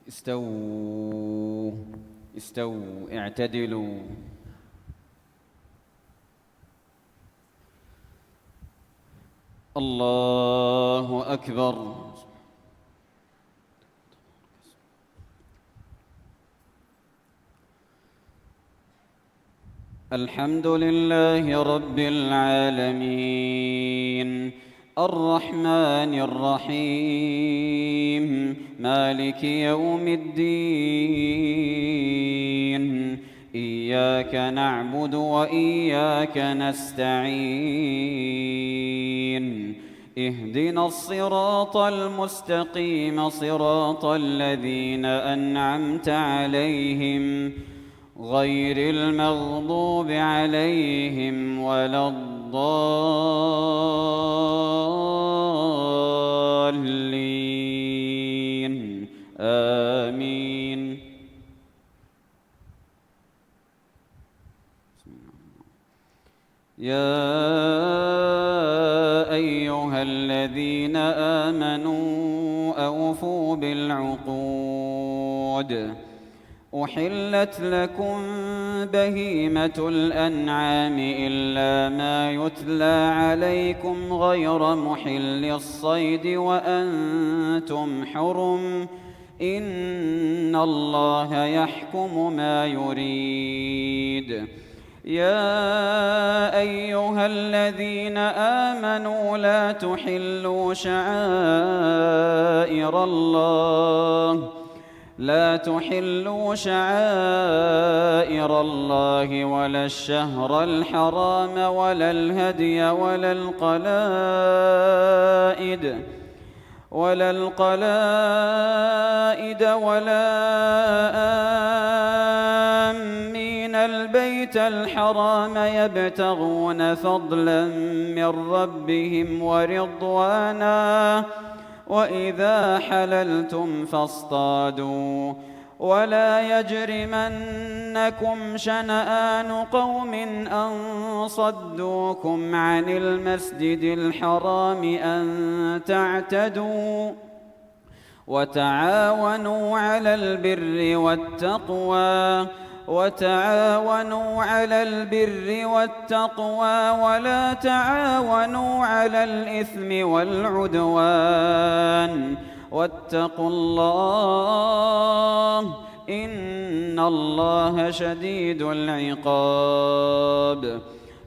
استووا استووا اعتدلوا. الله أكبر. الحمد لله رب العالمين الرحمن الرحيم مالك يوم الدين إياك نعبد وإياك نستعين اهدنا الصراط المستقيم صراط الذين أنعمت عليهم غير المغضوب عليهم ولا الضالين آمين. يا أيها الذين آمنوا أوفوا بالعقود. أحلت لكم بهيمة الأنعام إلا ما يتلى عليكم غير محل الصيد وأنتم حرم إن الله يحكم ما يريد. يا أيها الذين آمنوا لا تحلوا شعائر الله ولا الشهر الحرام ولا الهدي ولا القلائد ولا آمين البيت الحرام يبتغون فضلا من ربهم ورضوانا وإذا حللتم فاصطادوا ولا يجرمنكم شنآن قوم أن صدوكم عن المسجد الحرام أن تعتدوا وتعاونوا على البر والتقوى ولا تعاونوا على الإثم والعدوان واتقوا الله إن الله شديد العقاب.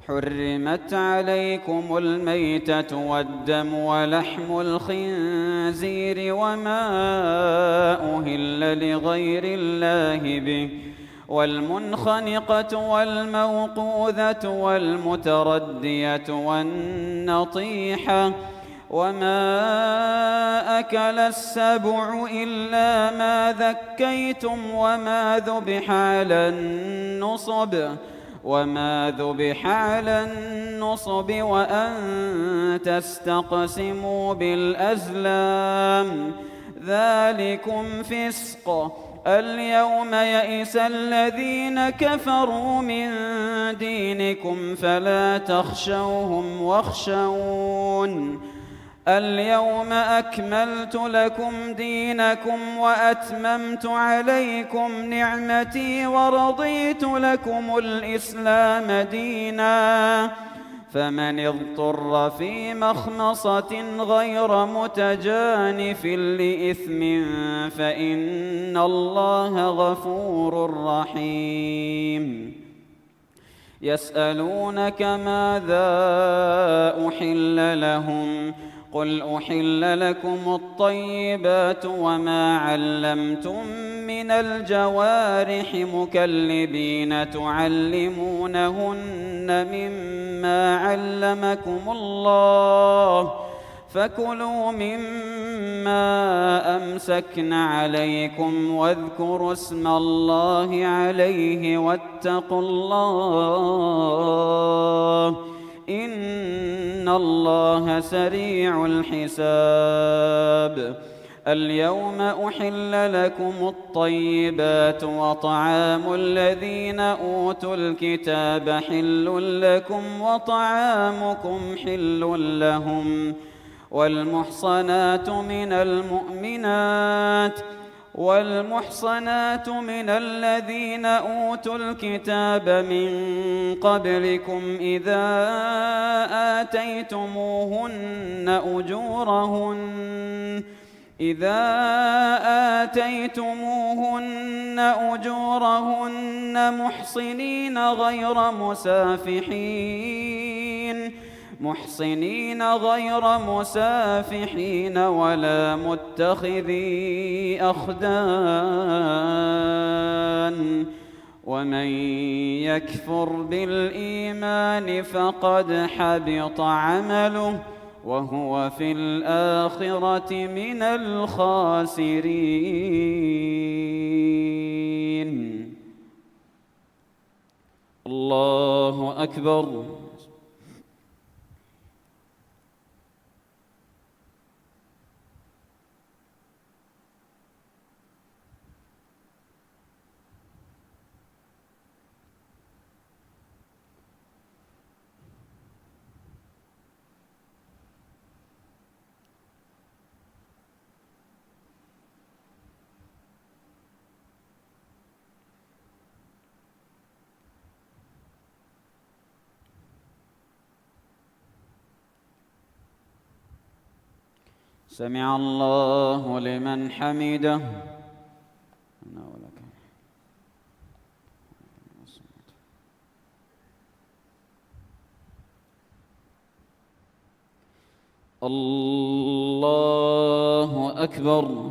حرمت عليكم الميتة والدم ولحم الخنزير وما أهل لغير الله به والمنخنقة والموقوذة والمتردية والنطيحة وما أكل السبع إلا ما ذكيتم وما ذبح على النصب وأن تستقسموا بالأزلام ذلكم فسق. اليوم يئس الذين كفروا من دينكم فلا تخشوهم واخشون. اليوم أكملت لكم دينكم وأتممت عليكم نعمتي ورضيت لكم الإسلام دينا فمن اضطر في مخمصة غير متجانف لإثم فإن الله غفور رحيم. يسألونك ماذا أحل لهم قل أحل لكم الطيبات وما علمتم من الجوارح مكلبين تعلمونهن مما علمكم الله فكلوا مما أمسكن عليكم واذكروا اسم الله عليه واتقوا الله إن الله سريع الحساب. اليوم أحل لكم الطيبات وطعام الذين أوتوا الكتاب حل لكم وطعامكم حل لهم والمحصنات من المؤمنات والمحصنات من الذين أوتوا الكتاب من قبلكم إذا آتيتموهن أجورهن محصنين غير مسافحين ولا متخذي أخدان ومن يكفر بالإيمان فقد حبط عمله وهو في الآخرة من الخاسرين. الله أكبر. سمع الله لمن حمده. الله أكبر.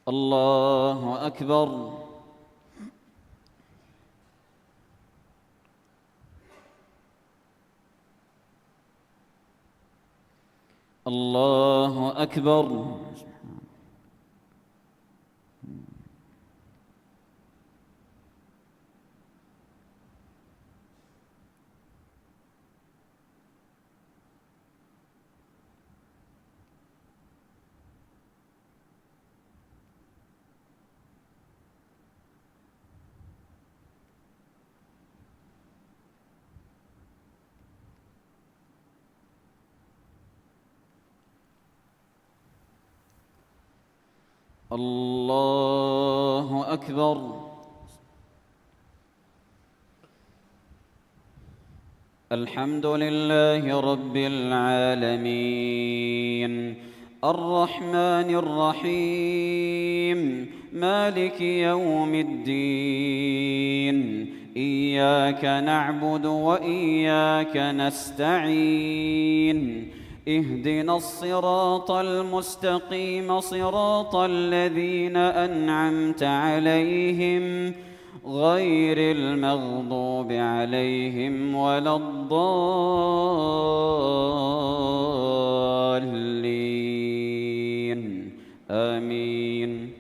الله أكبر. الله أكبر. الله أكبر. الحمد لله رب العالمين الرحمن الرحيم مالك يوم الدين إياك نعبد وإياك نستعين اهدنا الصراط المستقيم صراط الذين أنعمت عليهم غير المغضوب عليهم ولا الضالين آمين.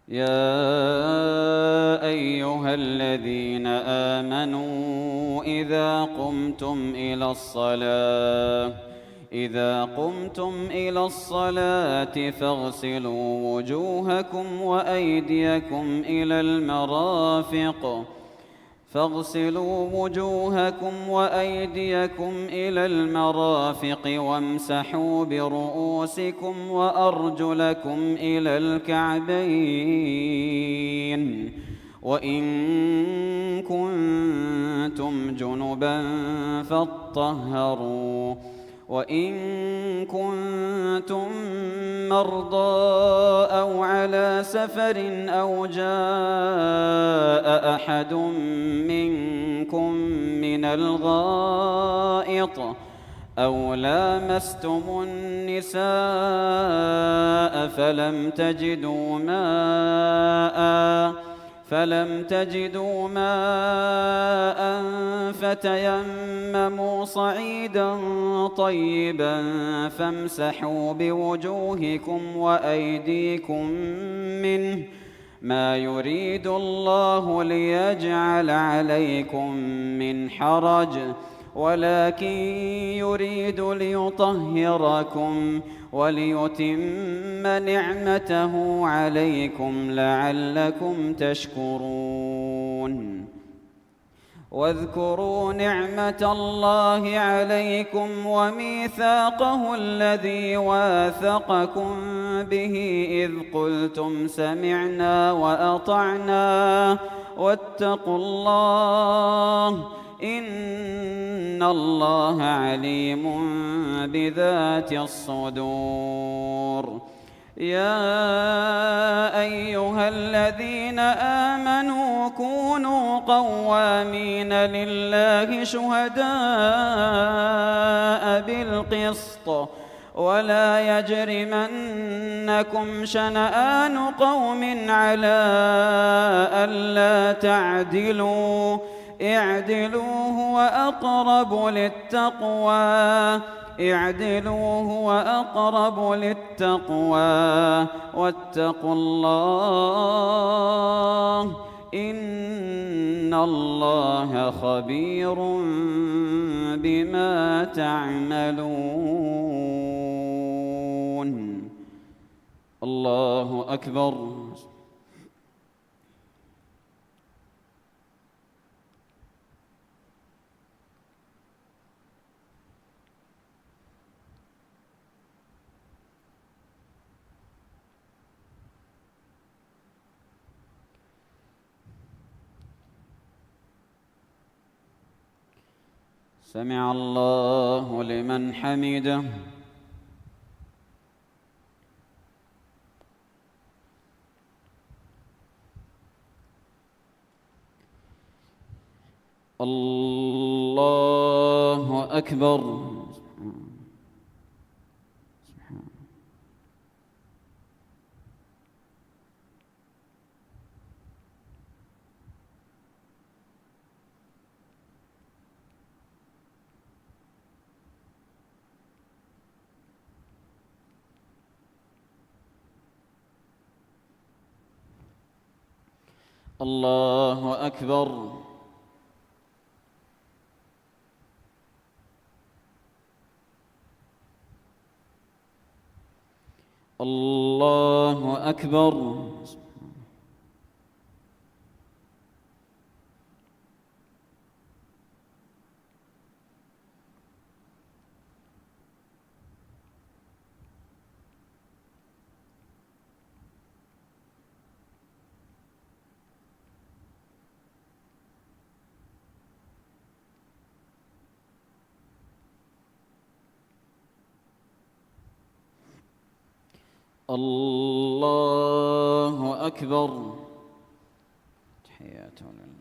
يا أيها الذين آمنوا إذا قمتم إلى الصلاة فاغسلوا وجوهكم وأيديكم إلى المرافق وامسحوا برؤوسكم وأرجلكم إلى الكعبين وإن كنتم جنبا فاطهروا وإن كنتم مرضى أو على سفر أو جاء أحد منكم من الغائط أو لامستم النساء فلم تجدوا ماء فلم تجدوا ماء فتيمموا صعيدا طيبا فامسحوا بوجوهكم وأيديكم منه، ما يريد الله ليجعل عليكم من حرج، ولكن يريد ليطهركم وليتم نعمته عليكم لعلكم تشكرون. واذكروا نعمة الله عليكم وميثاقه الذي واثقكم به إذ قلتم سمعنا وأطعنا واتقوا الله إن الله عليم بذات الصدور. يا أيها الذين آمنوا كونوا قوامين لله شهداء بالقسط ولا يجرمنكم شنآن قوم على ألا تعدلوا، اعدلوا هو أقرب للتقوى واتقوا الله إن الله خبير بما تعملون. الله أكبر. سمع الله لمن حمده. الله أكبر. الله أكبر. الله أكبر. الله أكبر. تحيات لله.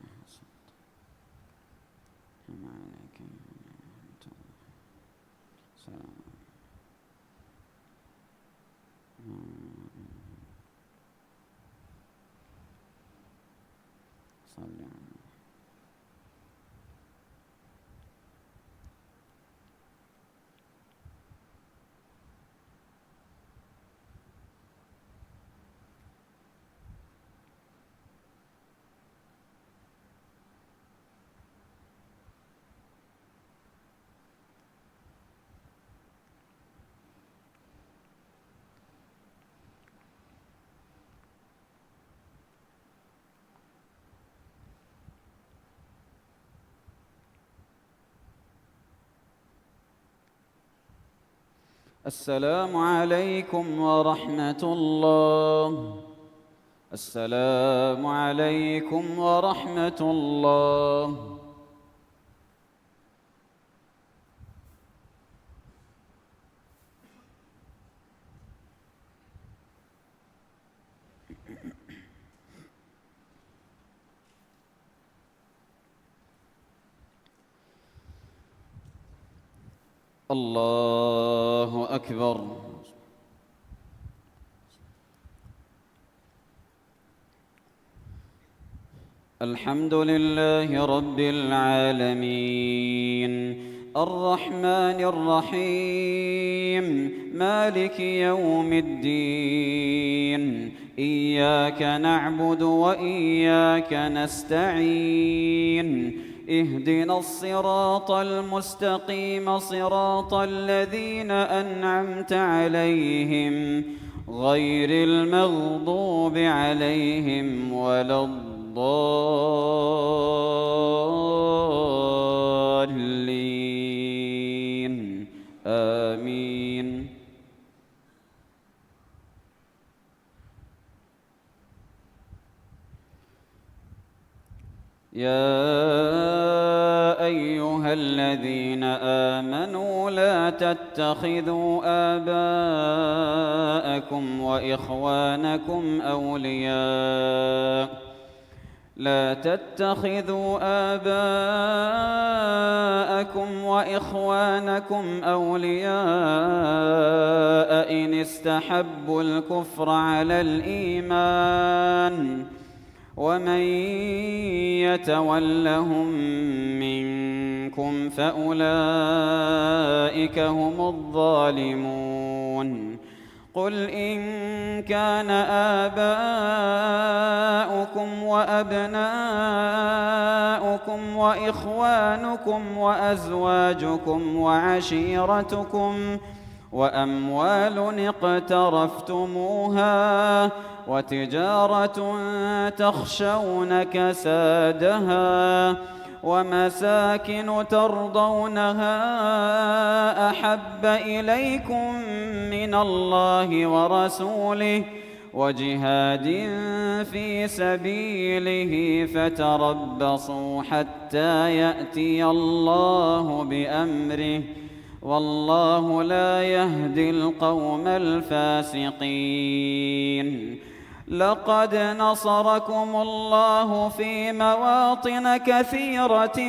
السلام عليكم ورحمة الله. السلام عليكم ورحمة الله. الله أكبر. الحمد لله رب العالمين، الرحمن الرحيم، مالك يوم الدين. إياك نعبد وإياك نستعين. اهدنا الصراط المستقيم، صراط الذين أنعمت عليهم غير المغضوب عليهم ولا الضالين. آمين. يا أيها الذين آمنوا لا تتخذوا آباءكم وإخوانكم أولياء إن استحبوا الكفر على الإيمان، ومن يتولهم منكم فأولئك هم الظالمون. قل إن كان آباؤكم وأبناؤكم وإخوانكم وأزواجكم وعشيرتكم وأموال اقترفتموها وتجارة تخشون كسادها ومساكن ترضونها أحب إليكم من الله ورسوله وجهاد في سبيله فتربصوا حتى يأتي الله بأمره، والله لا يهدي القوم الفاسقين. لقد نصركم الله في مواطن كثيرة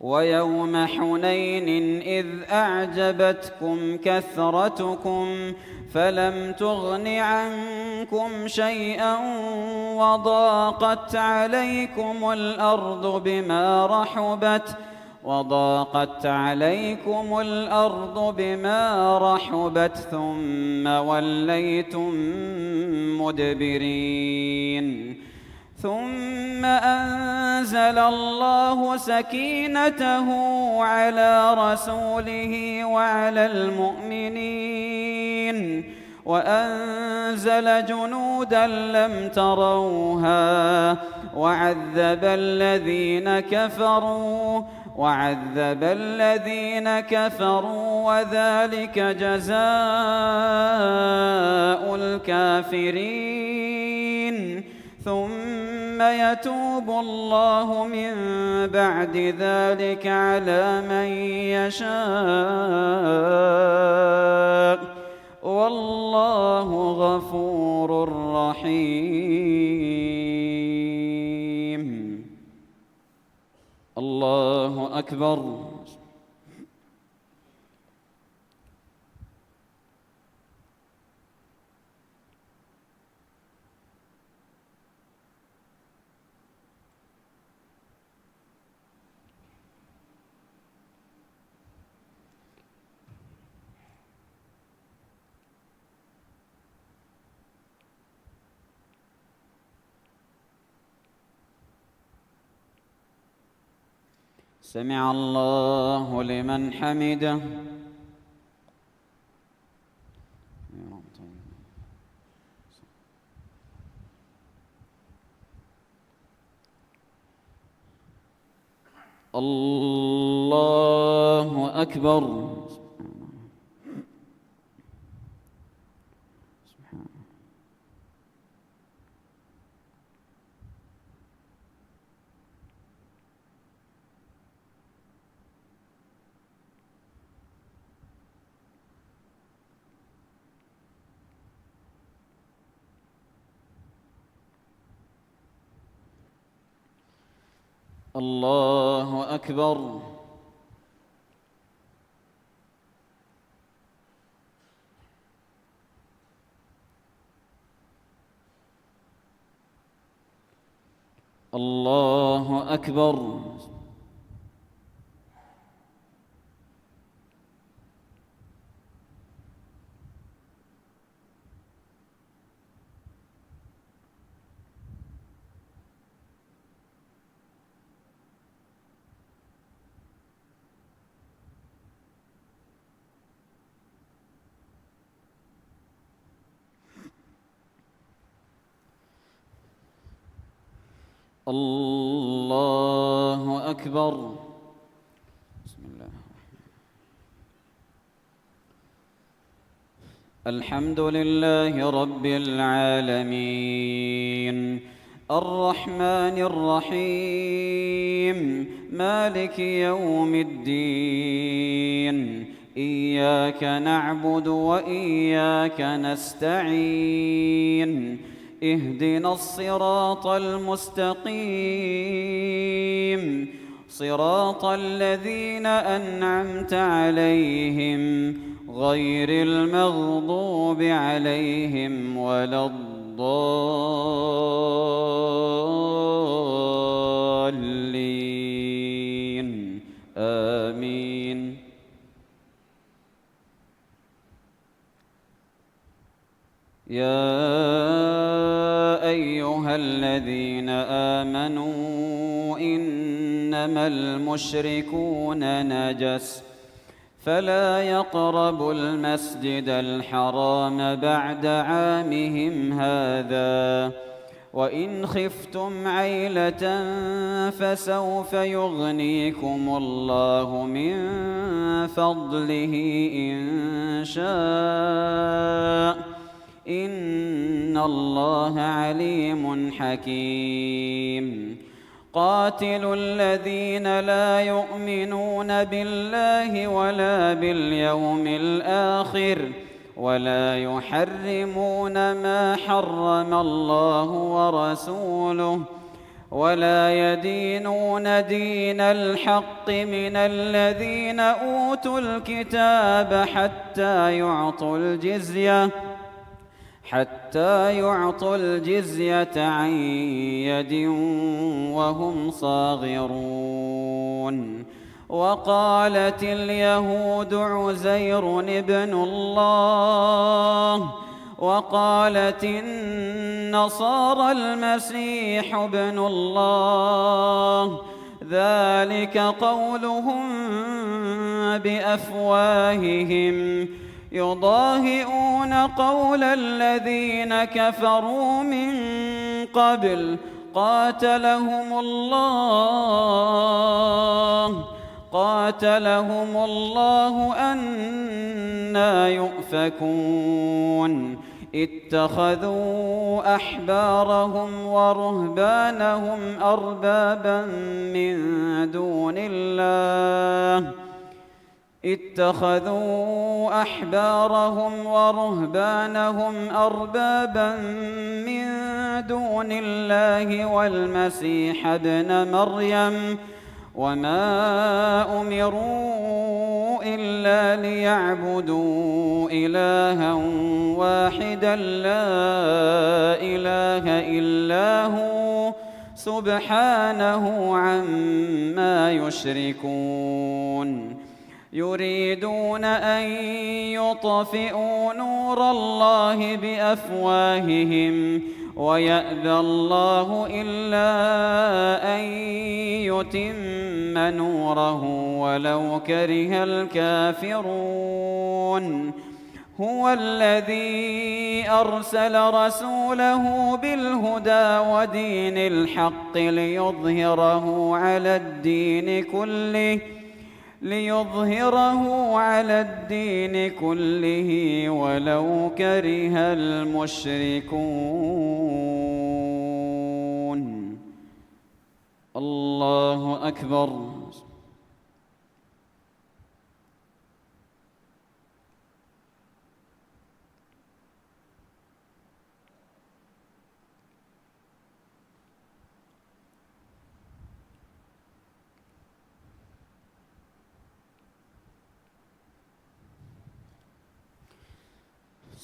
ويوم حنين إذ أعجبتكم كثرتكم فلم تغن عنكم شيئا وضاقت عليكم الأرض بما رحبت ثم وليتم مدبرين. ثم أنزل الله سكينته على رسوله وعلى المؤمنين وأنزل جنودا لم تروها وعذب الذين كفروا وذلك جزاء الكافرين. ثم يتوب الله من بعد ذلك على من يشاء، والله غفور رحيم. الله أكبر. سمع الله لمن حمده. الله أكبر. الله أكبر. الله أكبر. الله أكبر. بسم الله. الحمد لله رب العالمين، الرحمن الرحيم، مالك يوم الدين، إياك نعبد وإياك نستعين، اهدنا الصراط المستقيم، صراط الذين أنعمت عليهم غير المغضوب عليهم ولا الضالين، آمين. يا أيها الذين آمنوا إنما المشركون نجس فلا يقربوا المسجد الحرام بعد عامهم هذا، وإن خفتم عيلة فسوف يغنيكم الله من فضله إن شاء، إن الله عليم حكيم. قاتلوا الذين لا يؤمنون بالله ولا باليوم الآخر ولا يحرمون ما حرم الله ورسوله ولا يدينون دين الحق من الذين أوتوا الكتاب حتى يعطوا الجزية عن يد وهم صاغرون. وقالت اليهود عزير ابن الله، وقالت النصارى المسيح ابن الله، ذلك قولهم بأفواههم يضاهئون قول الذين كفروا من قبل قاتلهم الله أنى يؤفكون. اتخذوا أحبارهم ورهبانهم أربابا من دون الله والمسيح ابن مريم، وما أمروا إلا ليعبدوا إلها واحدا لا إله إلا هو سبحانه عما يشركون. يريدون أن يطفئوا نور الله بأفواههم ويأبى الله إلا أن يتم نوره ولو كره الكافرون. هو الذي أرسل رسوله بالهدى ودين الحق ليظهره على الدين كله ولو كره المشركون. الله أكبر.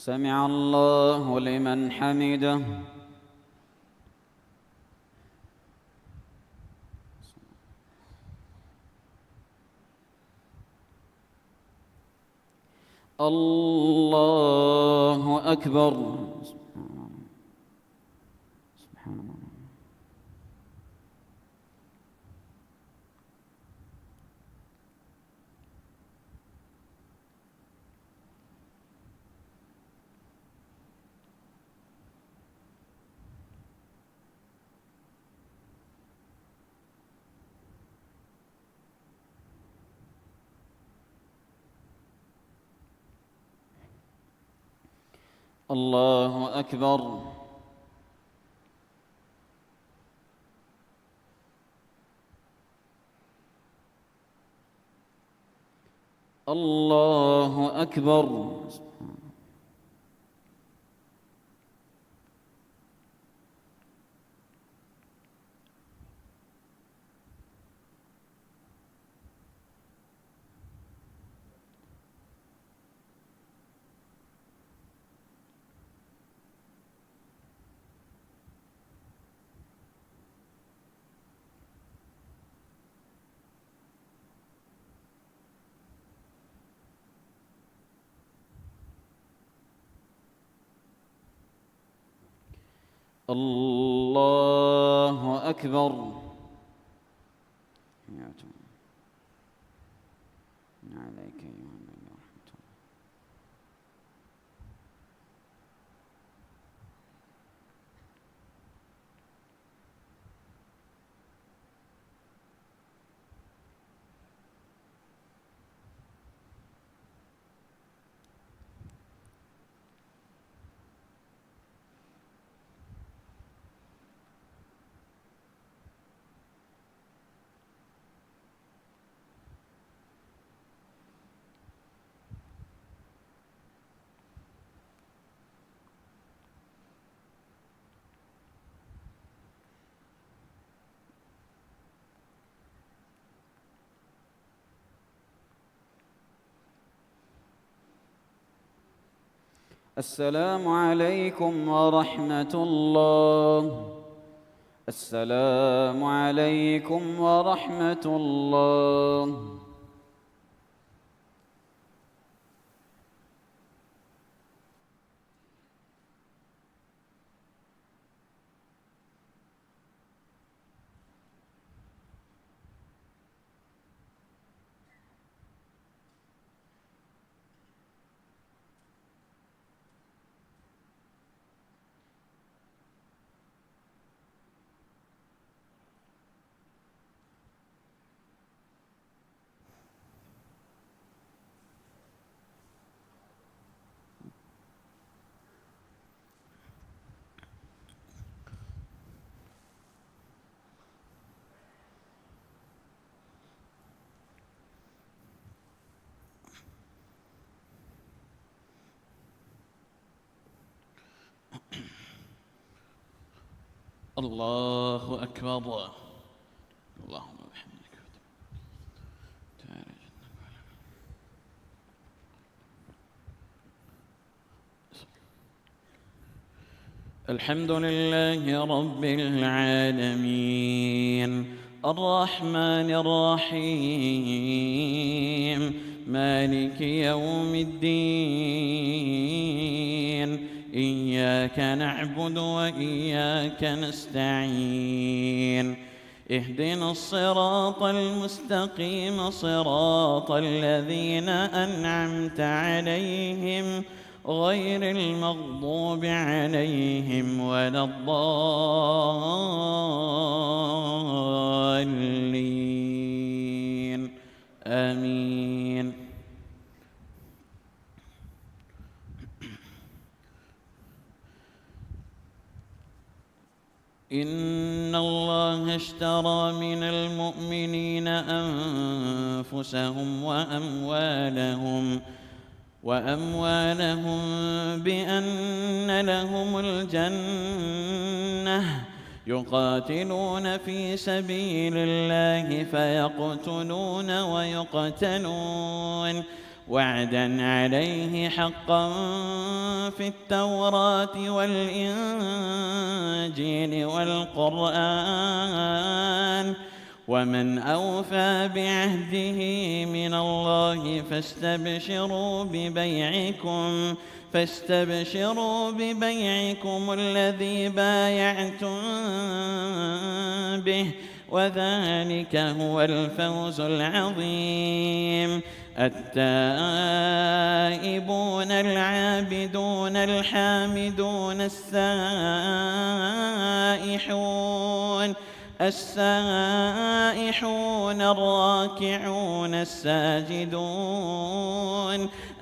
سمع الله لمن حمده. الله أكبر. سبحان الله. الله أكبر. الله أكبر. الله أكبر. عليك أيها النبي ورحمة الله. السلام عليكم ورحمة الله. السلام عليكم ورحمة الله. الله أكبر. اللهم وبحمدك. الحمد لله رب العالمين الرحمن الرحيم مالك يوم الدين إياك نعبد وإياك نستعين اهدنا الصراط المستقيم صراط الذين أنعمت عليهم غير المغضوب عليهم ولا الضالين آمين. إن الله اشترى من المؤمنين أنفسهم وأموالهم بأن لهم الجنة يقاتلون في سبيل الله فيقتلون ويقتلون وعدا عليه حقا في التوراة والإنجيل والقرآن ومن أوفى بعهده من الله فاستبشروا ببيعكم الذي بايعتم به، وذلك هو الفوز العظيم. التائبون العابدون الحامدون السائحون الراكعون الساجدون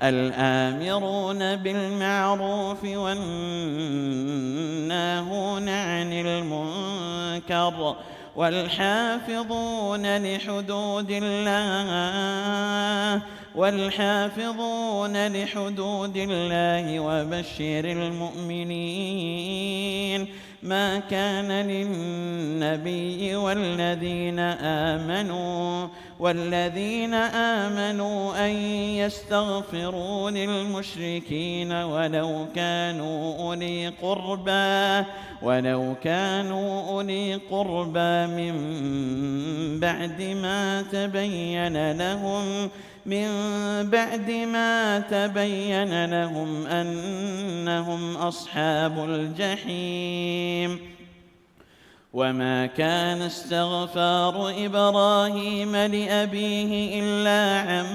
الآمرون بالمعروف والناهون عن المنكر والحافظون لحدود الله وبشر المؤمنين. ما كان للنبي والذين آمنوا أن يستغفروا للمشركين ولو كانوا أولي قربى من بعد ما تبين لهم أنهم أصحاب الجحيم. وما كان استغفار إبراهيم لأبيه إلا عن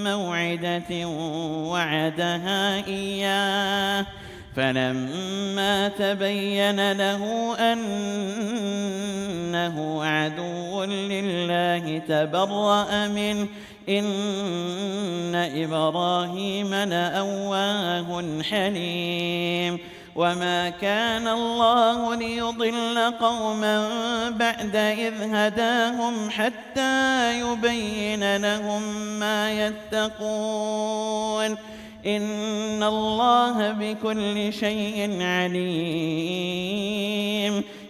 موعدة وعدها إياه، فلما تبين له أنه عدو لله تبرأ منه، إن إبراهيم لأواه حليم. وما كان الله ليضل قوما بعد إذ هداهم حتى يبين لهم ما يتقون، إن الله بكل شيء عليم.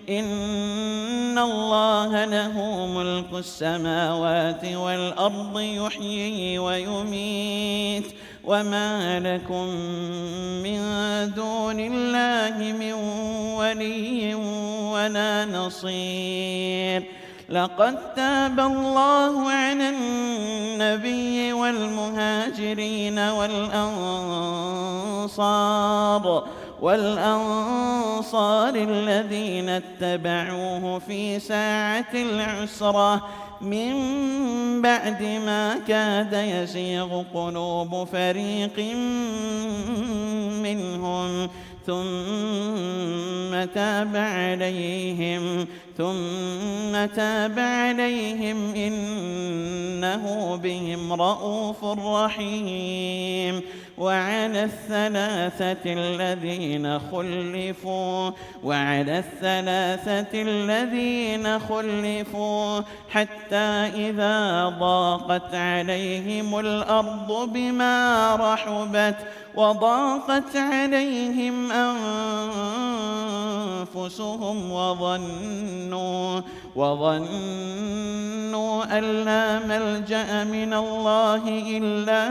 إن الله له ملك السماوات والأرض يحيي ويميت، وما لكم من دون الله من ولي ولا نصير. لقد تاب الله على النبي والمهاجرين والأنصار الذين اتبعوه في ساعة العسرة من بعد ما كاد يزيغ قلوب فريق منهم، ثم تاب عليهم إنه بهم رءوف رحيم. وعلى الثلاثة الذين خلفوا حتى إذا ضاقت عليهم الأرض بما رحبت وضاقت عليهم أنفسهم وظنوا أن لا ملجأ من الله إلا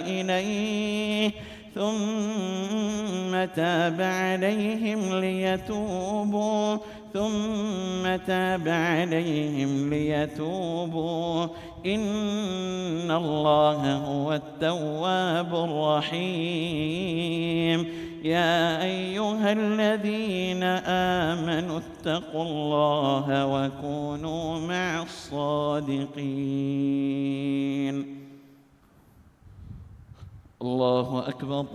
إليه، ثم تاب عليهم ليتوبوا إن الله هو التواب الرحيم. يا أيها الذين آمنوا اتقوا الله وكونوا مع الصادقين. الله أكبر.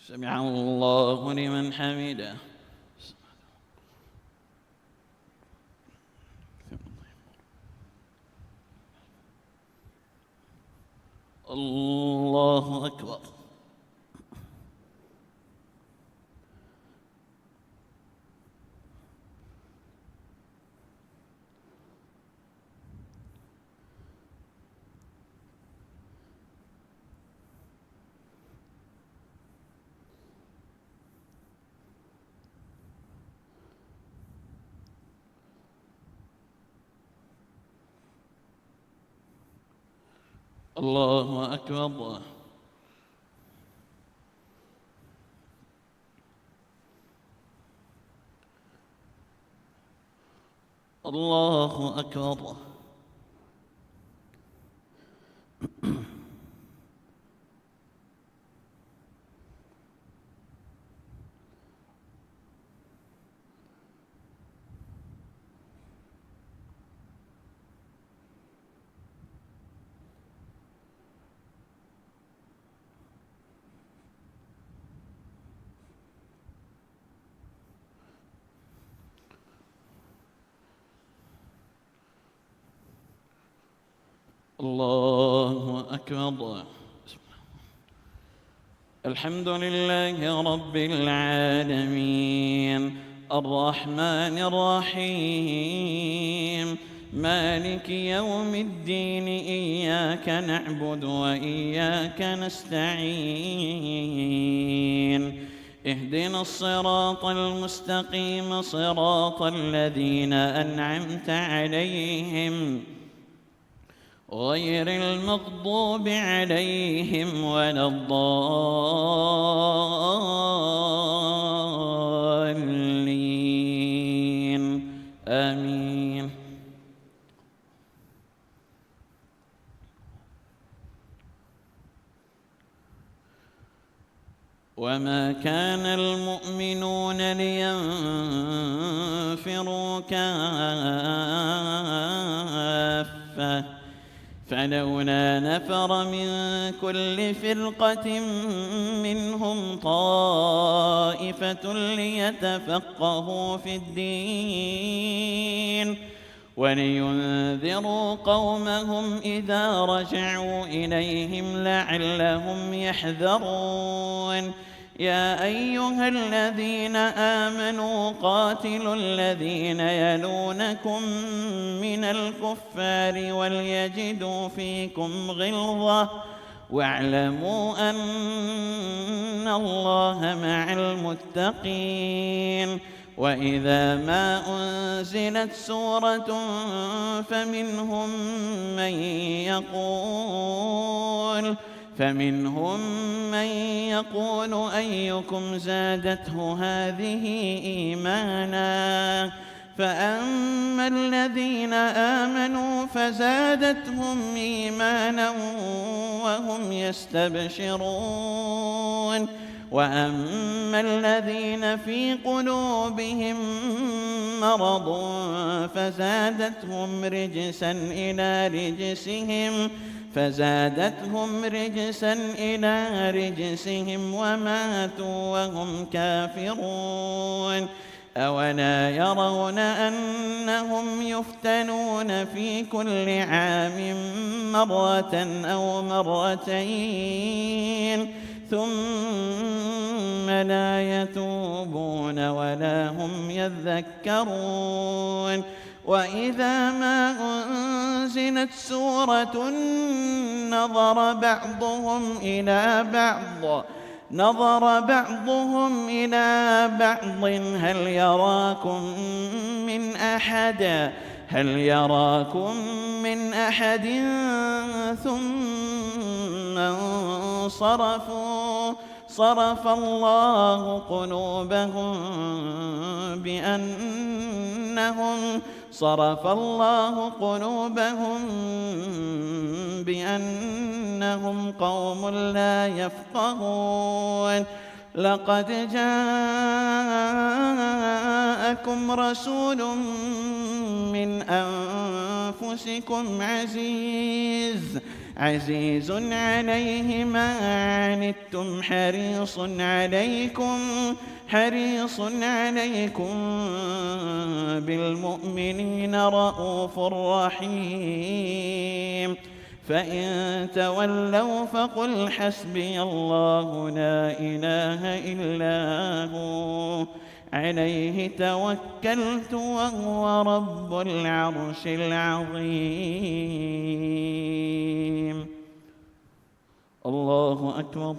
سمع الله لمن حمده. الله أكبر. الله أكبر. الله أكبر. الله أكبر. الحمد لله رب العالمين الرحمن الرحيم مالك يوم الدين إياك نعبد وإياك نستعين اهدنا الصراط المستقيم صراط الذين أنعمت عليهم غير المغضوب عليهم ولا الضالين آمين. وما كان المؤمنون لينفروا كافة فلولا نفر من كل فرقة منهم طائفة ليتفقهوا في الدين ولينذروا قومهم إذا رجعوا إليهم لعلهم يحذرون. يا أيها الذين آمنوا قاتلوا الذين يلونكم من الكفار وليجدوا فيكم غلظة واعلموا أن الله مع المتقين. وإذا ما أنزلت سورة فمنهم من يقول أيكم زادته هذه إيمانا فأما الذين آمنوا فزادتهم إيمانا وهم يستبشرون وأما الذين في قلوبهم مرض فزادتهم رجسا إلى رجسهم وماتوا وهم كافرون. أولا يرون أنهم يفتنون في كل عام مرة أو مرتين ثم لا يتوبون ولا هم يذكرون. وإذا ما أنزلت سورة نظر بعضهم إلى بعض هل يراكم من أحد ثم انصرفوا صرف الله قلوبهم بأنهم قوم لا يفقهون. لقد جاءكم رسول من أنفسكم عزيز عليه ما عنتم حريص عليكم بالمؤمنين رءوف رحيم. فإن تولوا فقل حسبي الله لا إله إلا هو عليه توكلت وهو رب العرش العظيم. الله أكبر.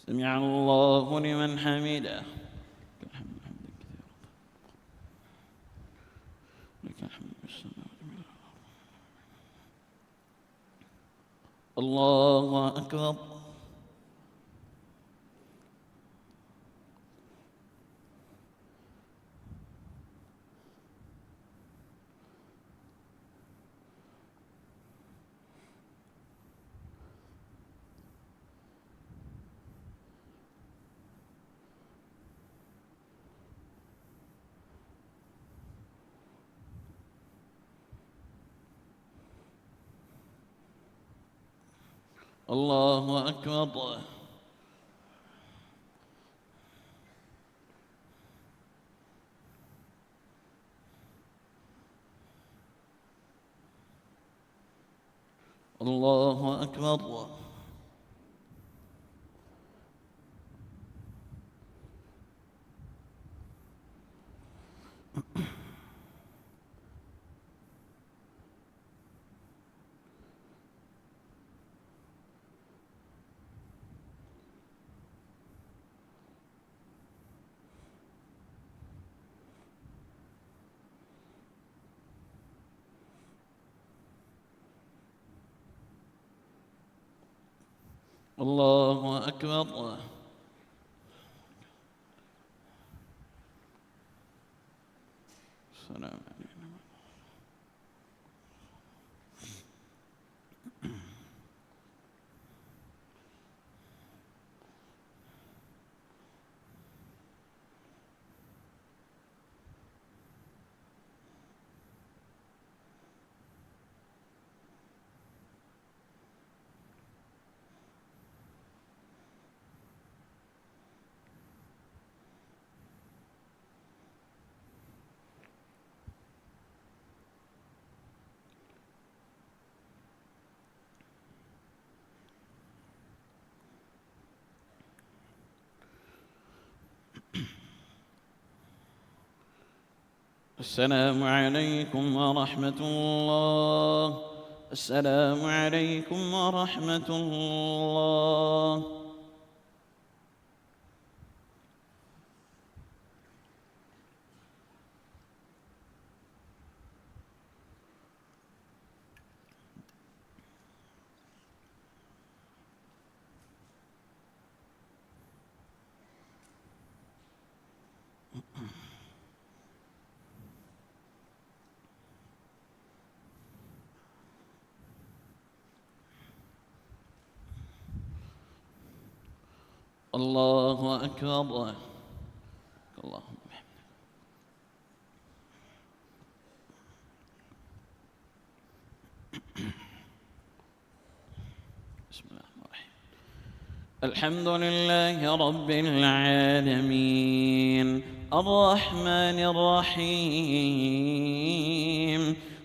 سمع الله لمن حمده. لك الحمد الله أكبر. الله أكبر. الله أكبر. الله أكبر. السلام عليكم. السلام عليكم ورحمة الله. السلام عليكم ورحمة الله. الله أكبر. اللهم بسم الله الرحمن الرحيم. الحمد لله رب العالمين الرحمن الرحيم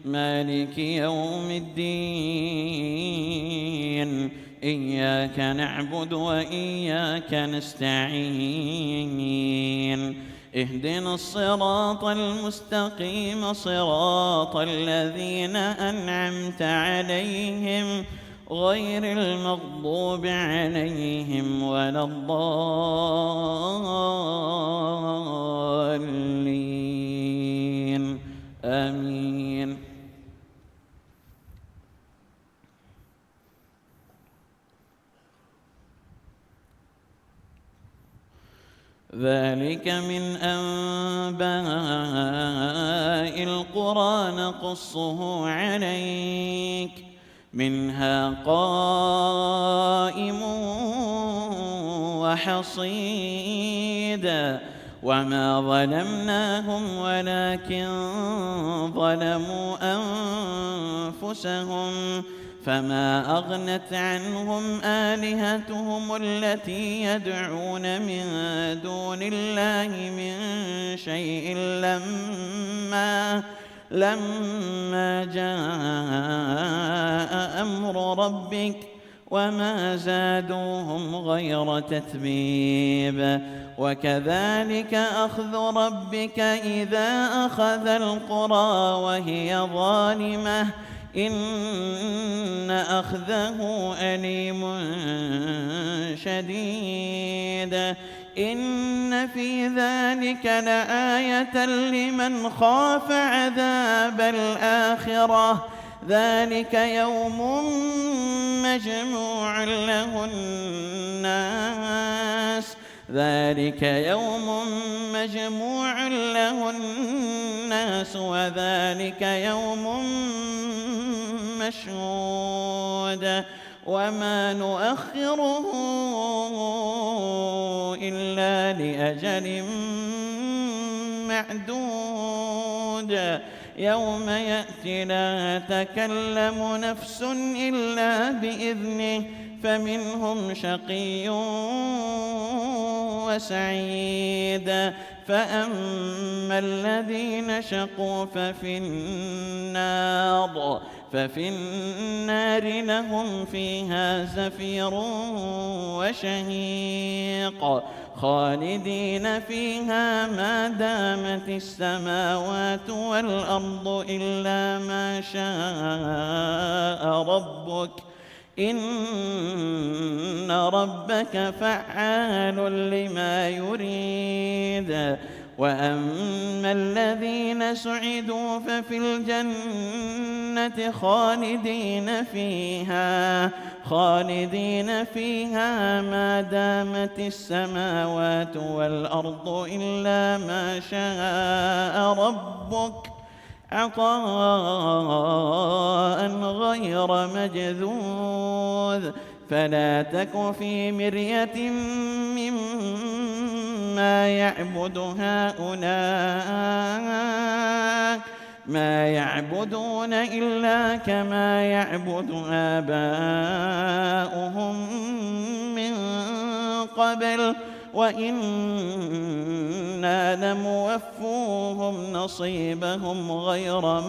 مالك يوم الدين إياك نعبد وإياك نستعين اهدنا الصراط المستقيم صراط الذين أنعمت عليهم غير المغضوب عليهم ولا الضالين آمين. ذلك من أنباء القرى نقصه عليك منها قائم وحصيد وما ظلمناهم ولكن ظلموا أنفسهم فما أغنت عنهم آلهتهم التي يدعون من دون الله من شيء لما جاء أمر ربك وما زادوهم غير تتبيب وكذلك أخذ ربك إذا أخذ القرى وهي ظالمة إن أخذه أليم شديد إن في ذلك لآية لمن خاف عذاب الآخرة ذلك يوم مجموع له الناس وذلك يوم مشهود وما نؤخره إلا لأجل معدود يوم يأتي لا تكلم نفس إلا بإذنه فمنهم شقي وسعيد فأما الذين شقوا ففي النار لهم فيها زفير وشهيق خالدين فيها ما دامت السماوات والأرض إلا ما شاء ربك إن ربك فعال لما يريد وأما الذين سعدوا ففي الجنة خالدين فيها ما دامت السماوات والأرض إلا ما شاء ربك عطاء غير مجذوذ فلا تك في مرية مما يعبد هؤلاء ما يعبدون إلا كما يعبد آباؤهم من قبل وإنا لموفوهم نصيبهم غير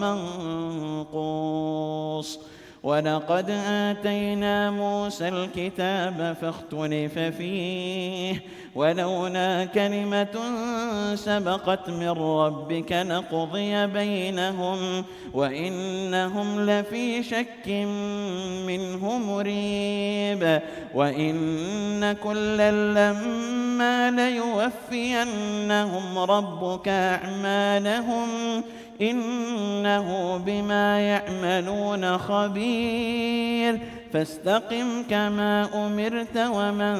منقوص ولقد آتينا موسى الكتاب فاختلف فيه ولولا كلمة سبقت من ربك لقضي بينهم وإنهم لفي شك منه مريب وإن كلا لما ليوفينهم ربك أعمالهم إنه بما يعملون خبير فاستقم كما أمرت ومن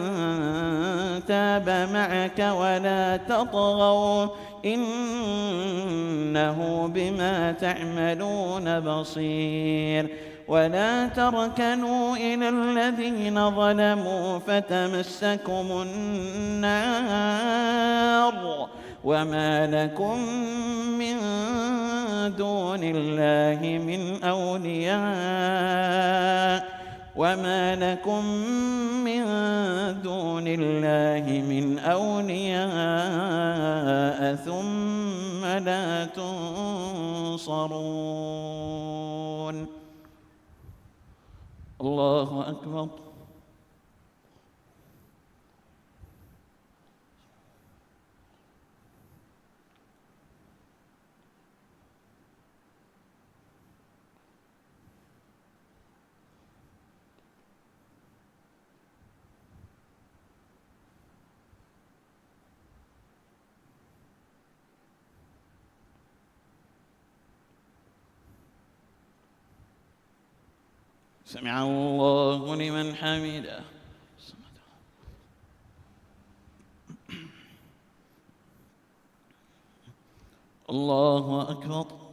تاب معك ولا تطغوا إنه بما تعملون بصير ولا تركنوا إلى الذين ظلموا فتمسكم النار وما لكم من دون الله من أولياء ثم لا تنصرون الله أكبر سمع الله لمن حمده الله أكبر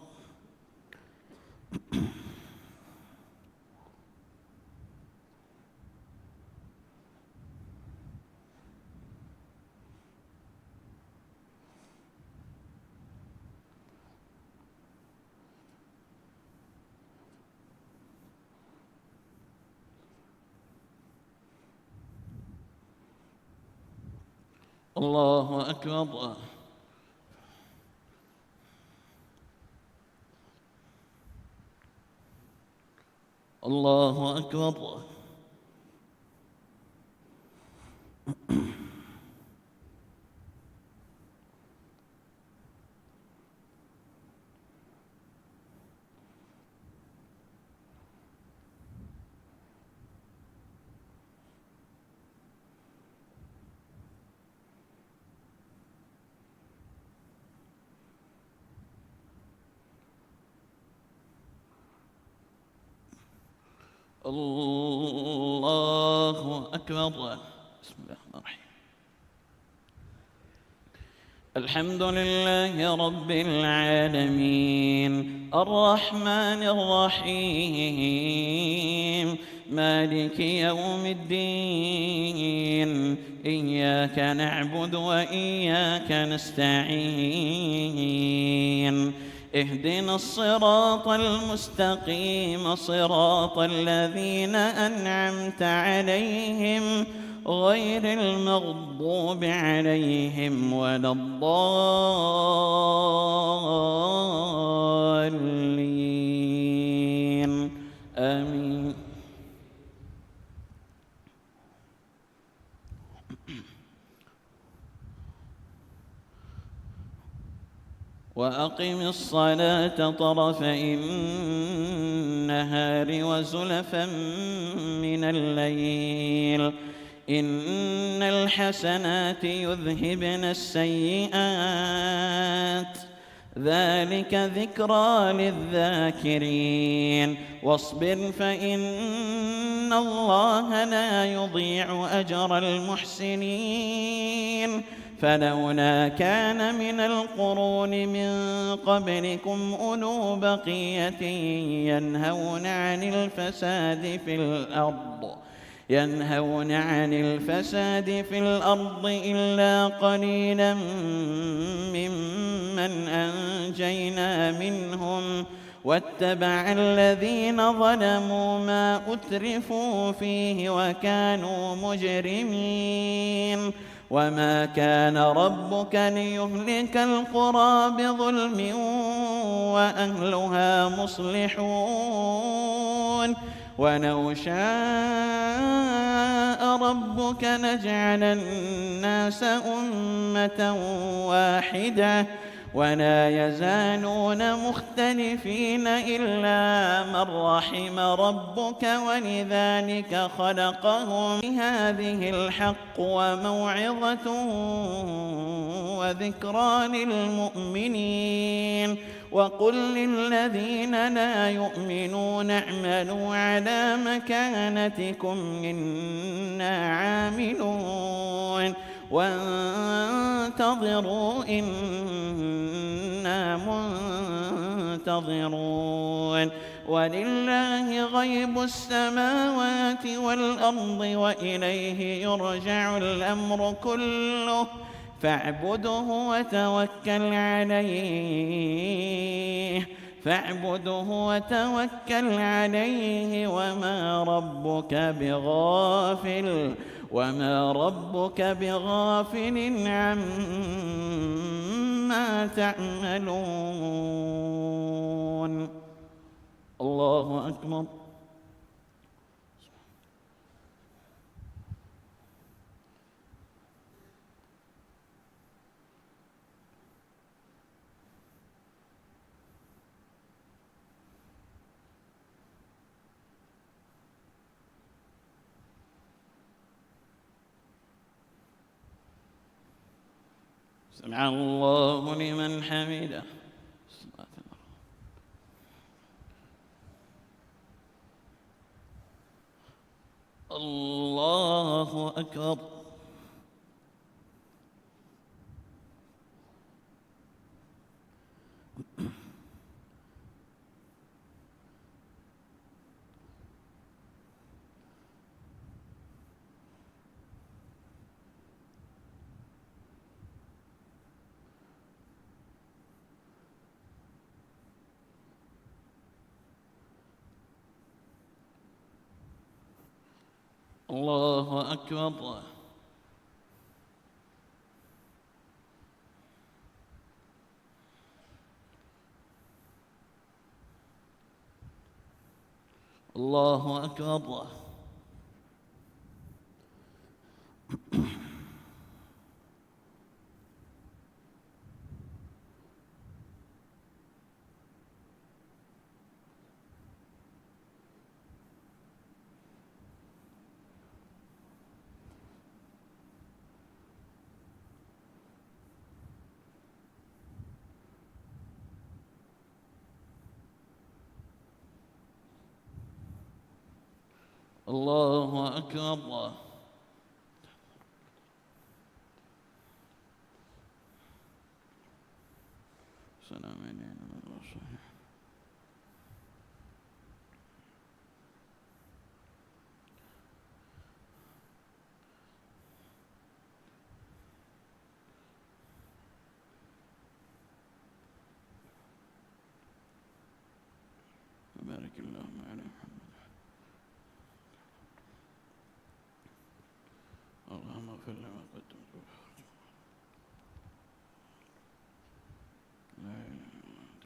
الله أكبر الله أكبر الله أكبر. بسم الله الرحمن الرحيم. الحمد لله رب العالمين الرحمن الرحيم مالك يوم الدين إياك نعبد وإياك نستعين اهدنا الصراط المستقيم صراط الذين أنعمت عليهم غير المغضوب عليهم ولا الضالين آمين. وأقم الصلاة طرفي النهار وزلفا من الليل إن الحسنات يذهبن السيئات ذلك ذكرى للذاكرين واصبر فإن الله لا يضيع أجر المحسنين فلولا كان من القرون من قبلكم أولو بقية ينهون عن الفساد في الأرض إلا قليلا ممن أنجينا منهم واتبع الذين ظلموا ما أترفوا فيه وكانوا مجرمين وما كان ربك ليهلك القرى بظلم وأهلها مصلحون ولو شاء ربك لجعل الناس أمة واحدة ولا يزالون مختلفين إلا من رحم ربك ولذلك خلقهم بهذه الحق وموعظة وذكرى للمؤمنين وقل للذين لا يؤمنون اعملوا على مكانتكم إنا عاملون وانتظروا إنا منتظرون ولله غيب السماوات والأرض وإليه يرجع الأمر كله فاعبده وتوكل عليه وما ربك بغافل عما تعملون. الله أكبر. سمع الله لمن حمده. الله أكبر. الله أكبر. الله أكبر. الله أكبر. السلام عليكم. بارك اللهم على محمد. اللهم اغفر لما قدمت وأخرت. لا إله إلا أنت.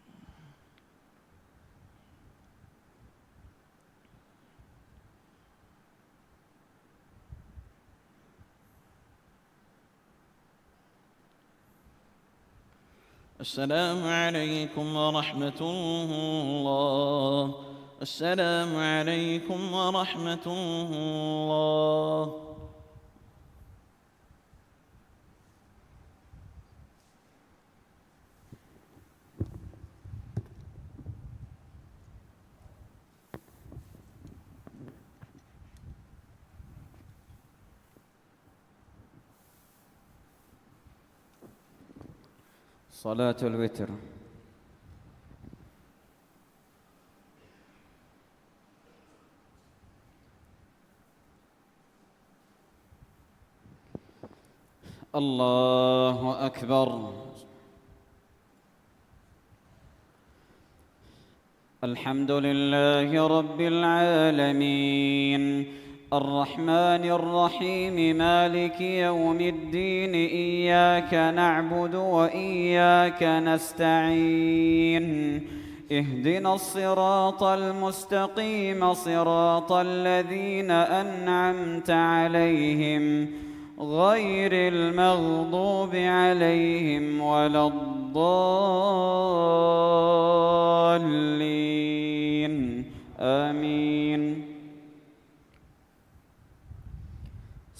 السلام عليكم ورحمة الله. السلام عليكم ورحمة الله. صلاة الوتر. الله أكبر. الحمد لله رب العالمين الرحمن الرحيم مالك يوم الدين إياك نعبد وإياك نستعين اهدنا الصراط المستقيم صراط الذين أنعمت عليهم غير المغضوب عليهم ولا الضالين آمين.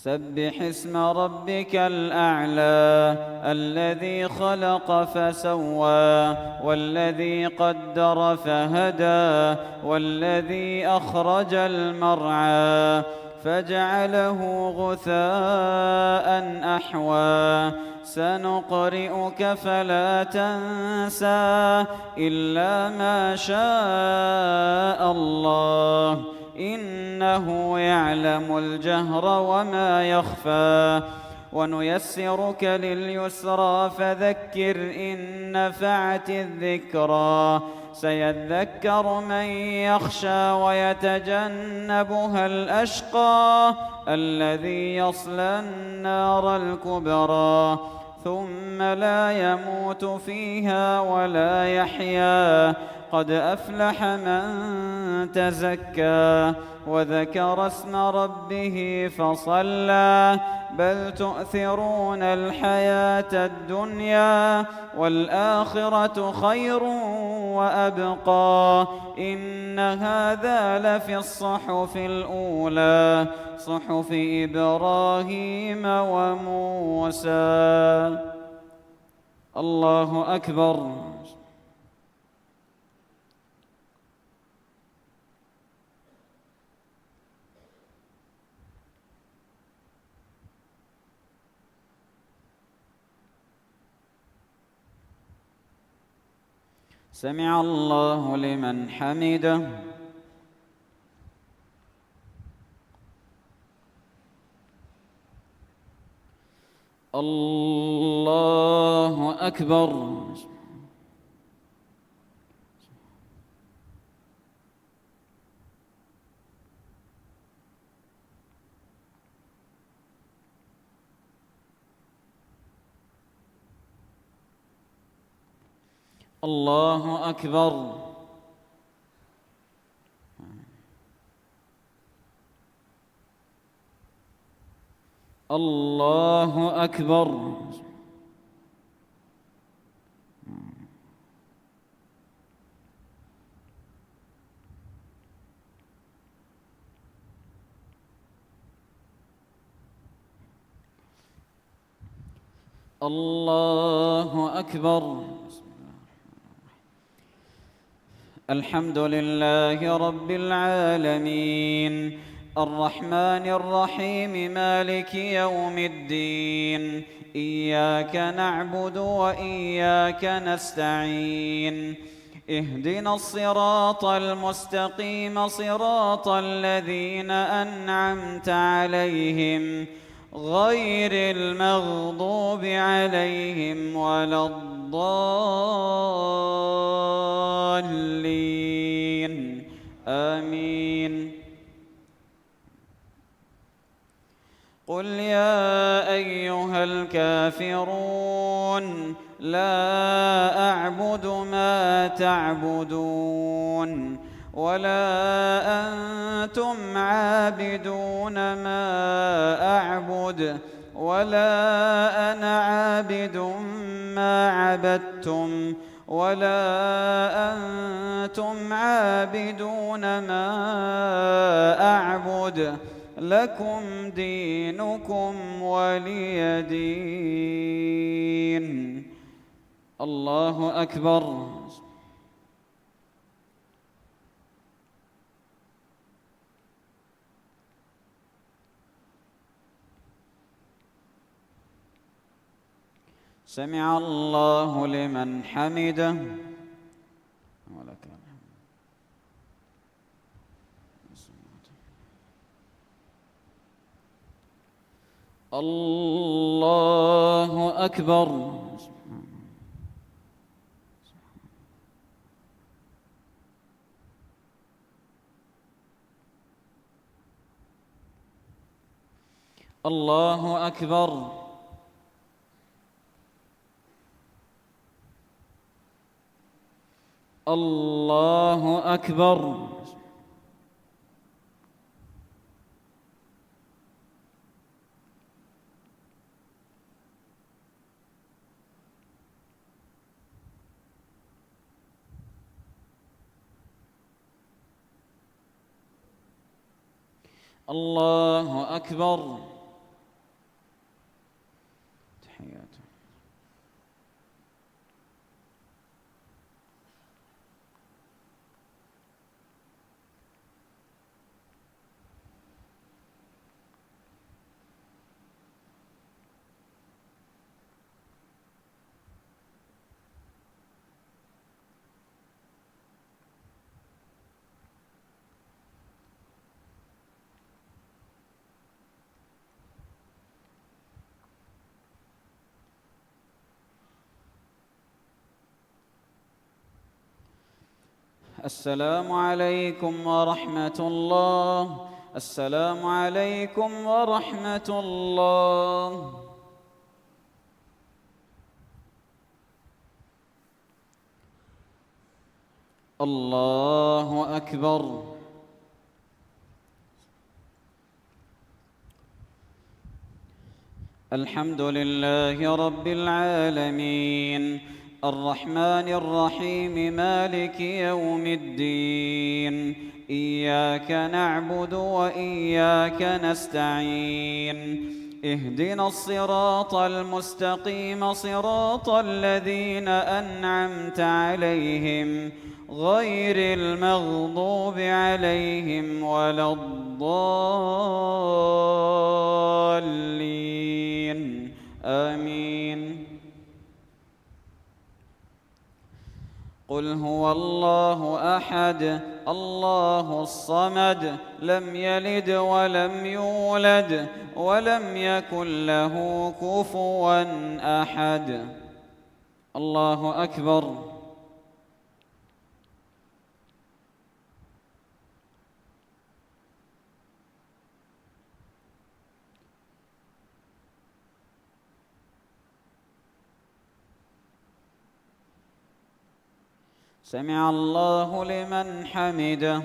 سبح اسم ربك الأعلى الذي خلق فسوى والذي قدر فهدى والذي أخرج المرعى فجعله غثاء أحوى سنقرئك فلا تنسى إلا ما شاء الله إنه يعلم الجهر وما يخفى ونيسرك لليسرى فذكر إن نفعت الذكرى سيذكر من يخشى ويتجنبها الأشقى الذي يصلى النار الكبرى ثم لا يموت فيها ولا يحيا قد أفلح من تزكى وذكر اسم ربه فصلى بل تؤثرون الحياة الدنيا والآخرة خير وأبقى إن هذا لفي الصحف الأولى صحف إبراهيم وموسى. الله أكبر. سمع الله لمن حمده. الله أكبر. الله أكبر. الله أكبر. الله أكبر. الحمد لله رب العالمين الرحمن الرحيم مالك يوم الدين إياك نعبد وإياك نستعين اهدنا الصراط المستقيم صراط الذين أنعمت عليهم غير المغضوب عليهم ولا الضالين آمين. قل يا أيها الكافرون لا أعبد ما تعبدون ولا أنتم عابدون ما أعبد ولا أنا عابد ما عبدتم ولا أنتم عابدون ما أعبد لكم دينكم ولي دين. الله أكبر. سمع الله لمن حمده ولك الحمد. الله أكبر. الله أكبر. الله أكبر. الله أكبر. تحياته. السلام عليكم ورحمة الله. السلام عليكم ورحمة الله. الله أكبر. الحمد لله رب العالمين الرحمن الرحيم مالك يوم الدين إياك نعبد وإياك نستعين اهدنا الصراط المستقيم صراط الذين أنعمت عليهم غير المغضوب عليهم ولا الضالين آمين. قل هو الله أحد الله الصمد لم يلد ولم يولد ولم يكن له كفوا أحد. الله أكبر. سمع الله لمن حمده.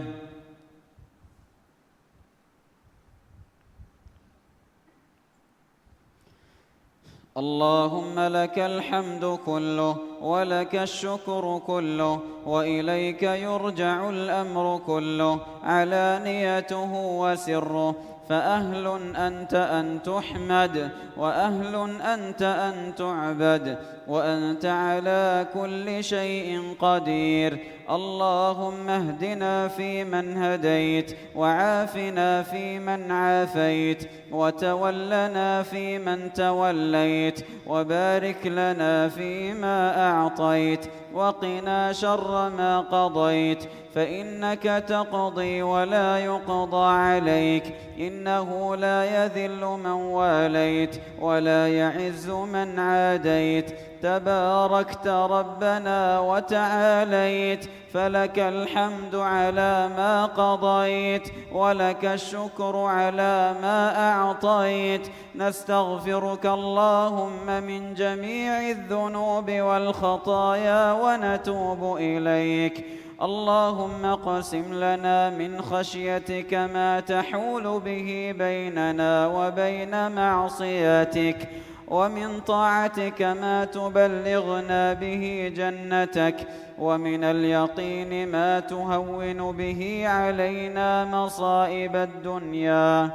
اللهم لك الحمد كله ولك الشكر كله، وإليك يرجع الأمر كله، علانيته وسره. فأهل أنت أن تحمد، وأهل أنت أن تعبد، وأنت على كل شيء قدير. اللهم اهدنا فيمن هديت، وعافنا فيمن عافيت، وتولنا فيمن توليت، وبارك لنا فيما أعطيت، وقنا شر ما قضيت، فإنك تقضي ولا يقضى عليك، إنه لا يذل من واليت ولا يعز من عاديت، تباركت ربنا وتعاليت، فلك الحمد على ما قضيت، ولك الشكر على ما أعطيت. نستغفرك اللهم من جميع الذنوب والخطايا ونتوب إليك. اللهم اقسم لنا من خشيتك ما تحول به بيننا وبين معصيتك، ومن طاعتك ما تبلغنا به جنتك، ومن اليقين ما تهون به علينا مصائب الدنيا.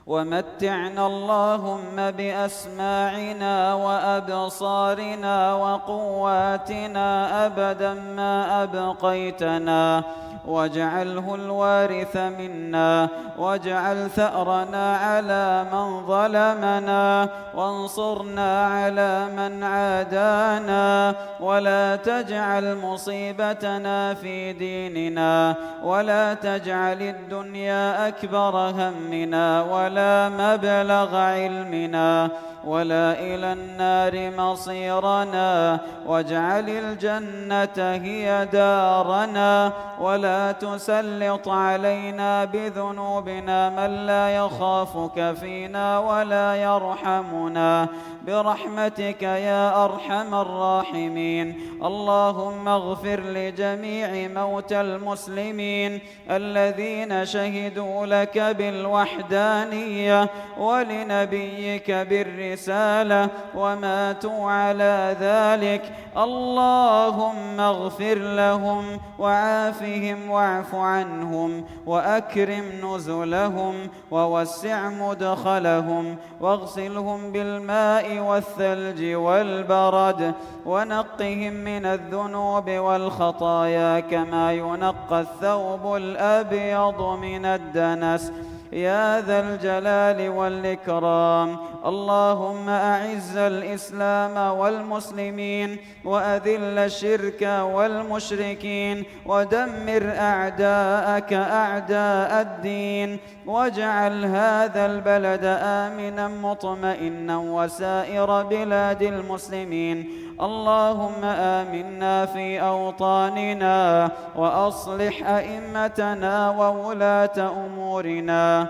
ومتعنا اللهم بأسماعنا وأبصارنا وقواتنا أبدا ما أبقيتنا، واجعله الوارث منا، واجعل ثأرنا على من ظلمنا، وانصرنا على من عادانا، ولا تجعل مصيبتنا في ديننا، ولا تجعل الدنيا أكبر همنا ولا مبلغ علمنا، ولا إلى النار مصيرنا، واجعل الجنة هي دارنا، ولا تسلط علينا بذنوبنا من لا يخافك فينا ولا يرحمنا، برحمتك يا أرحم الراحمين. اللهم اغفر لجميع موتى المسلمين الذين شهدوا لك بالوحدانية ولنبيك بالرسالة وماتوا على ذلك. اللهم اغفر لهم وعافهم واعف عنهم، وأكرم نزلهم، ووسع مدخلهم، واغسلهم بالماء والثلج والبرد، ونقهم من الذنوب والخطايا كما ينقى الثوب الأبيض من الدنس، يا ذا الجلال والإكرام. اللهم أعز الإسلام والمسلمين، وأذل الشرك والمشركين، ودمر أعداءك أعداء الدين، واجعل هذا البلد آمنا مطمئنا وسائر بلاد المسلمين. اللهم آمنا في أوطاننا، وأصلح أئمتنا وولاة أمورنا،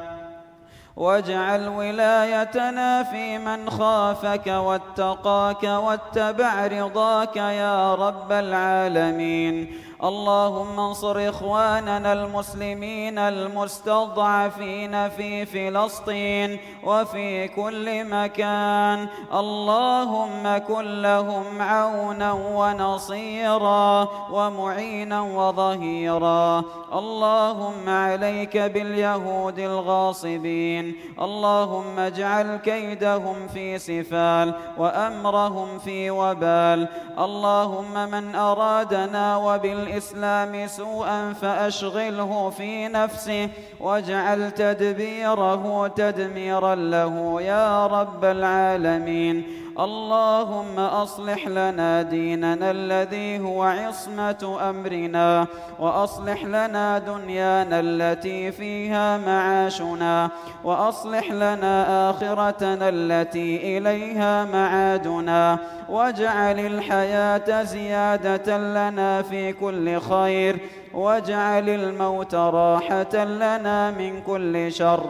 واجعل ولايتنا في من خافك واتقاك واتبع رضاك يا رب العالمين. اللهم انصر إخواننا المسلمين المستضعفين في فلسطين وفي كل مكان. اللهم كن لهم عونا ونصيرا ومعينا وظهيرا. اللهم عليك باليهود الغاصبين، اللهم اجعل كيدهم في سفال وأمرهم في وبال. اللهم من أرادنا وبالإسلام سوءا فأشغله في نفسه، واجعل تدبيره تدميرا له يا رب العالمين. اللهم أصلح لنا ديننا الذي هو عصمة أمرنا، وأصلح لنا دنيانا التي فيها معاشنا، وأصلح لنا آخرتنا التي إليها معادنا، واجعل الحياة زيادة لنا في كل خير، واجعل الموت راحة لنا من كل شر.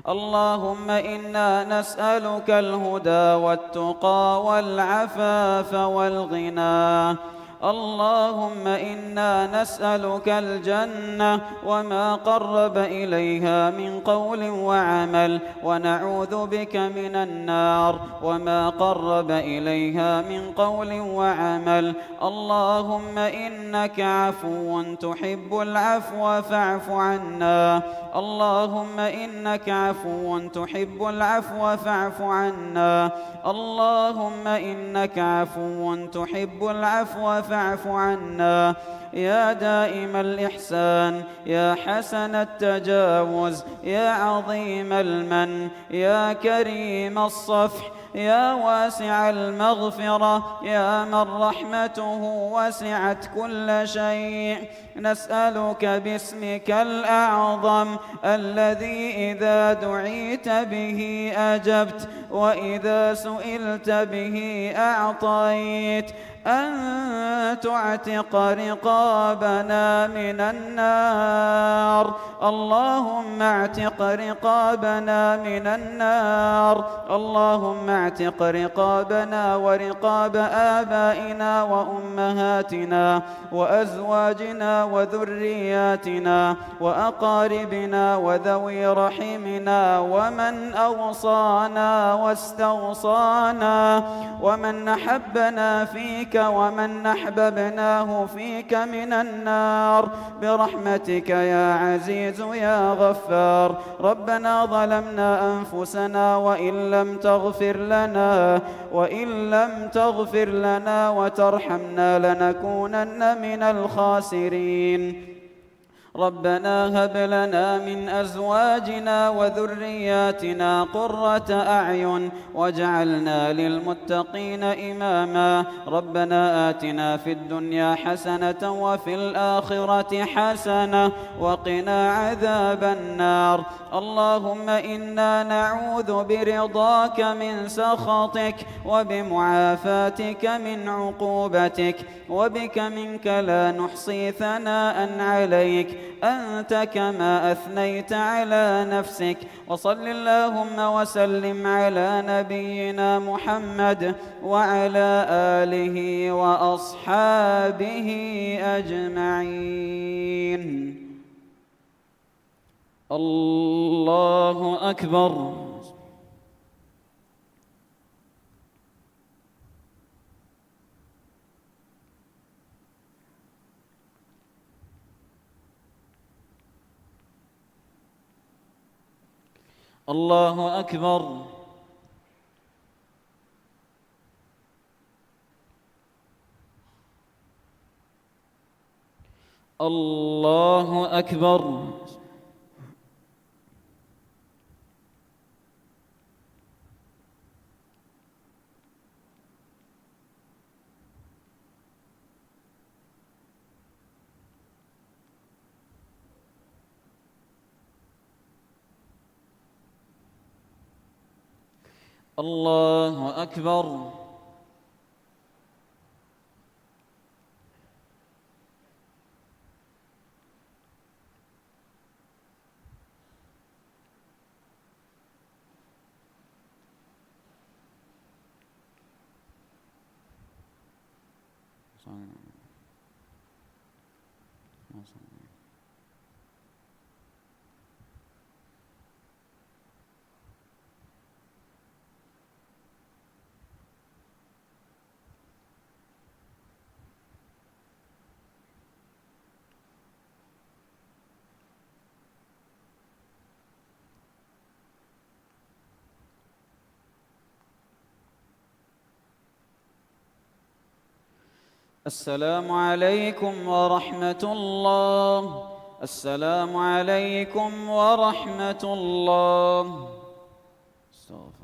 اللهم إنا نسألك الهدى والتقى والعفاف والغنى. اللهم إنا نسألك الجنة وما قرب إليها من قول وعمل، ونعوذ بك من النار وما قرب إليها من قول وعمل. اللهم إنك عفو تحب العفو فاعف عنا. اللهم إنك عفو تحب العفو فاعف عنا. اللهم إنك عفو تحب العفو فاعف عنا. يا دائم الإحسان، يا حسن التجاوز، يا عظيم المن، يا كريم الصفح، يا واسع المغفرة، يا من رحمته وسعت كل شيء، نسألك باسمك الأعظم الذي إذا دعيت به أجبت وإذا سئلت به أعطيت، أن تعتق رقابنا من النار. اللهم اعتق رقابنا من النار. اللهم اعتق رقابنا ورقاب آبائنا وأمهاتنا وأزواجنا وذرياتنا وأقاربنا وذوي رحمنا ومن أوصانا واستوصانا ومن أحبنا فيك ومن أحببناه فيك من النار برحمتك يا عزيز يا غفار. ربنا ظلمنا أنفسنا وإن لم تغفر لنا وترحمنا لنكونن من الخاسرين. ربنا هب لنا من أزواجنا وذرياتنا قرة أعين واجعلنا للمتقين إماما. ربنا آتنا في الدنيا حسنة وفي الآخرة حسنة وقنا عذاب النار. اللهم إنا نعوذ برضاك من سخطك وبمعافاتك من عقوبتك، وبك منك لا نحصي ثناء عليك أنت كما أثنيت على نفسك. وصل اللهم وسلم على نبينا محمد وعلى آله وأصحابه أجمعين. الله أكبر. الله أكبر. الله أكبر. الله أكبر. السلام عليكم ورحمة الله. السلام عليكم ورحمة الله. استغفر